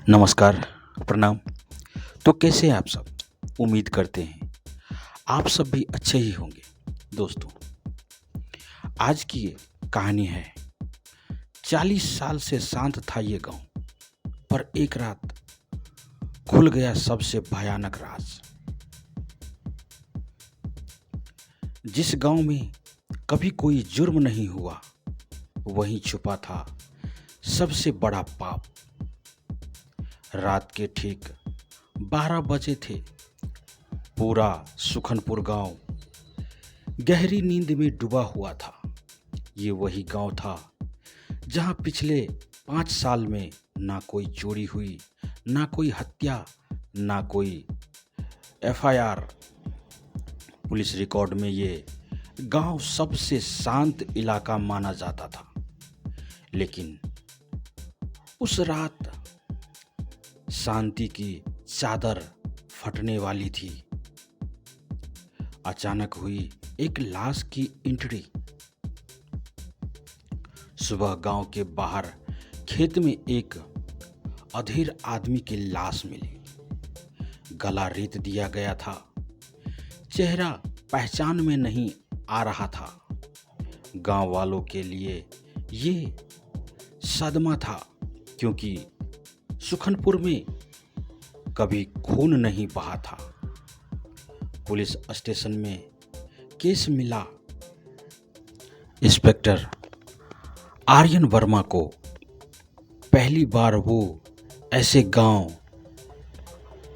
नमस्कार, प्रणाम। तो कैसे हैं आप सब? उम्मीद करते हैं आप सब भी अच्छे ही होंगे। दोस्तों, आज की ये कहानी है 40 साल से शांत था ये गांव, पर एक रात खुल गया सबसे भयानक राज। जिस गांव में कभी कोई जुर्म नहीं हुआ, वहीं छुपा था सबसे बड़ा पाप। रात के ठीक 12 बजे थे। पूरा सुखनपुर गांव गहरी नींद में डूबा हुआ था। ये वही गांव था जहां पिछले 5 साल में ना कोई चोरी हुई, ना कोई हत्या, ना कोई एफआईआर। पुलिस रिकॉर्ड में ये गांव सबसे शांत इलाका माना जाता था। लेकिन उस रात शांति की चादर फटने वाली थी। अचानक हुई एक लाश की एंट्री। सुबह गांव के बाहर खेत में एक अधेड़ आदमी की लाश मिली। गला रेत दिया गया था। चेहरा पहचान में नहीं आ रहा था। गांव वालों के लिए ये सदमा था, क्योंकि सुखनपुर में कभी खून नहीं बहा था। पुलिस स्टेशन में केस मिला। इंस्पेक्टर आर्यन वर्मा को पहली बार वो ऐसे गांव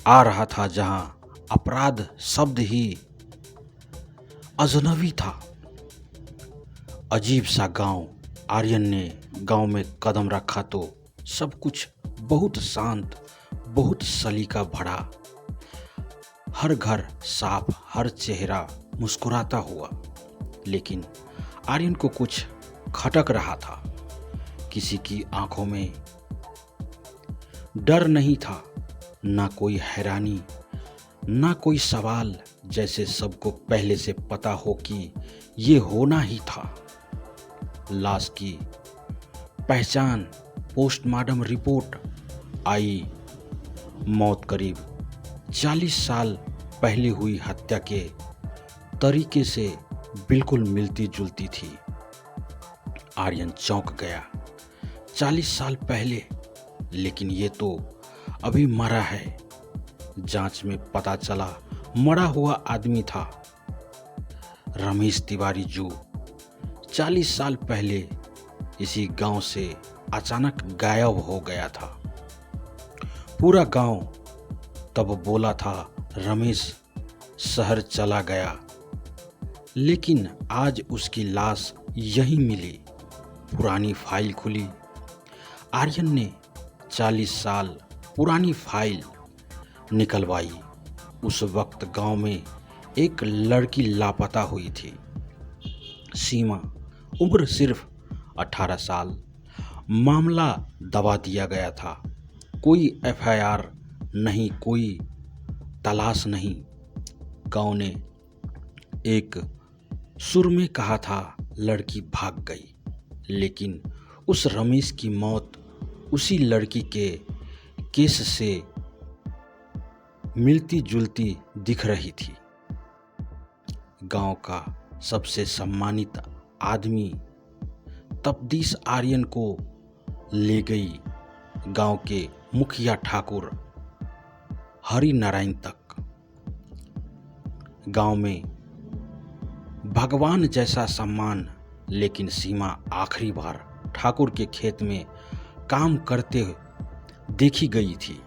आ रहा था जहां अपराध शब्द ही अजनबी था। अजीब सा गांव। आर्यन ने गांव में कदम रखा तो सब कुछ बहुत शांत, बहुत सलीका भरा। हर घर साफ, हर चेहरा मुस्कुराता हुआ। लेकिन आर्यन को कुछ खटक रहा था। किसी की आंखों में डर नहीं था, ना कोई हैरानी, ना कोई सवाल। जैसे सबको पहले से पता हो कि ये होना ही था। लाश की पहचान, पोस्टमार्टम रिपोर्ट आई। मौत करीब 40 साल पहले हुई हत्या के तरीके से बिल्कुल मिलती जुलती थी। आर्यन चौंक गया। 40 साल पहले? लेकिन ये तो अभी मरा है। जांच में पता चला मरा हुआ आदमी था रमेश तिवारी, जो 40 साल पहले इसी गांव से अचानक गायब हो गया था। पूरा गांव तब बोला था रमेश शहर चला गया, लेकिन आज उसकी लाश यहीं मिली। पुरानी फाइल खुली। आर्यन ने 40 साल पुरानी फाइल निकलवाई। उस वक्त गांव में एक लड़की लापता हुई थी, सीमा। उम्र सिर्फ 18 साल। मामला दबा दिया गया था। कोई एफआईआर नहीं, कोई तलाश नहीं। गांव ने एक सुर में कहा था लड़की भाग गई, लेकिन उस रमेश की मौत उसी लड़की के केस से मिलती जुलती दिख रही थी। गांव का सबसे सम्मानित आदमी तफ्तीश आर्यन को ले गई गांव के मुखिया ठाकुर हरि नारायण तक। गांव में भगवान जैसा सम्मान। लेकिन सीमा आखिरी बार ठाकुर के खेत में काम करते देखी गई थी।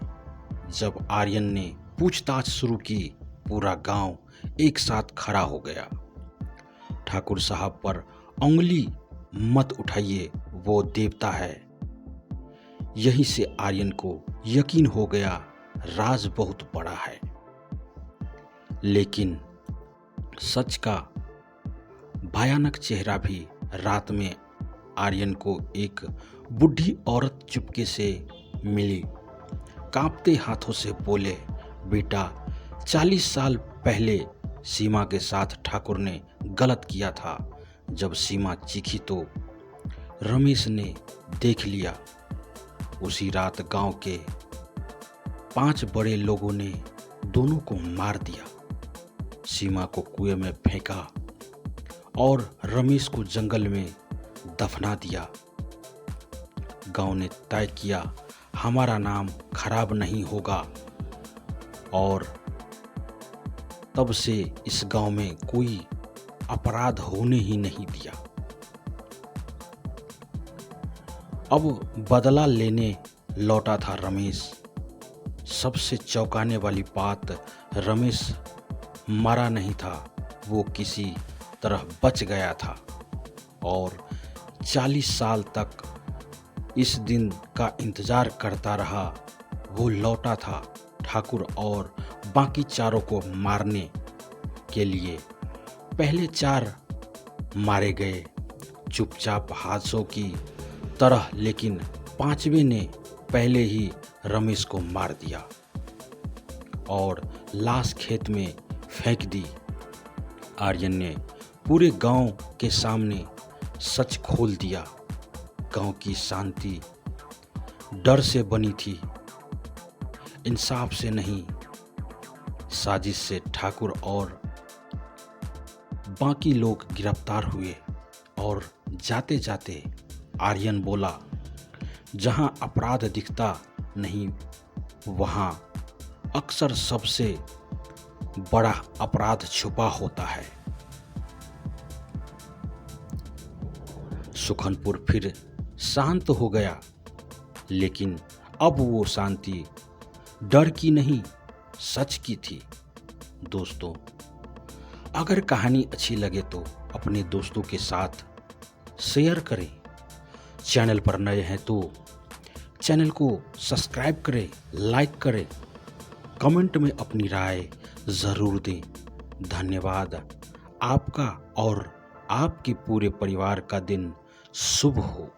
जब आर्यन ने पूछताछ शुरू की, पूरा गांव एक साथ खड़ा हो गया। ठाकुर साहब पर उंगली मत उठाइए, वो देवता है। यहीं से आर्यन को यकीन हो गया राज बहुत बड़ा है। लेकिन सच का भयानक चेहरा भी। रात में आर्यन को एक बूढ़ी औरत चुपके से मिली। कांपते हाथों से बोले, बेटा, 40 साल पहले सीमा के साथ ठाकुर ने गलत किया था। जब सीमा चीखी तो रमेश ने देख लिया। उसी रात गांव के 5 बड़े लोगों ने दोनों को मार दिया। सीमा को कुएं में फेंका और रमेश को जंगल में दफना दिया। गांव ने तय किया हमारा नाम खराब नहीं होगा और तब से इस गांव में कोई अपराध होने ही नहीं दिया। अब बदला लेने लौटा था रमेश। सबसे चौंकाने वाली बात, रमेश मरा नहीं था, वो किसी तरह बच गया था और 40 साल तक इस दिन का इंतजार करता रहा। वो लौटा था ठाकुर और बाकी चारों को मारने के लिए। पहले 4 मारे गए चुपचाप हादसों की तरह, लेकिन 5वें ने पहले ही रमेश को मार दिया और लाश खेत में फेंक दी। आर्यन ने पूरे गांव के सामने सच खोल दिया। गांव की शांति डर से बनी थी, इंसाफ से नहीं, साजिश से। ठाकुर और बाकी लोग गिरफ्तार हुए और जाते जाते आर्यन बोला, जहां अपराध दिखता नहीं वहां अक्सर सबसे बड़ा अपराध छुपा होता है। सुखनपुर फिर शांत हो गया, लेकिन अब वो शांति डर की नहीं, सच की थी। दोस्तों, अगर कहानी अच्छी लगे तो अपने दोस्तों के साथ शेयर करें। चैनल पर नए हैं तो चैनल को सब्सक्राइब करें, लाइक करें, कमेंट में अपनी राय ज़रूर दें। धन्यवाद। आपका और आपके पूरे परिवार का दिन शुभ हो।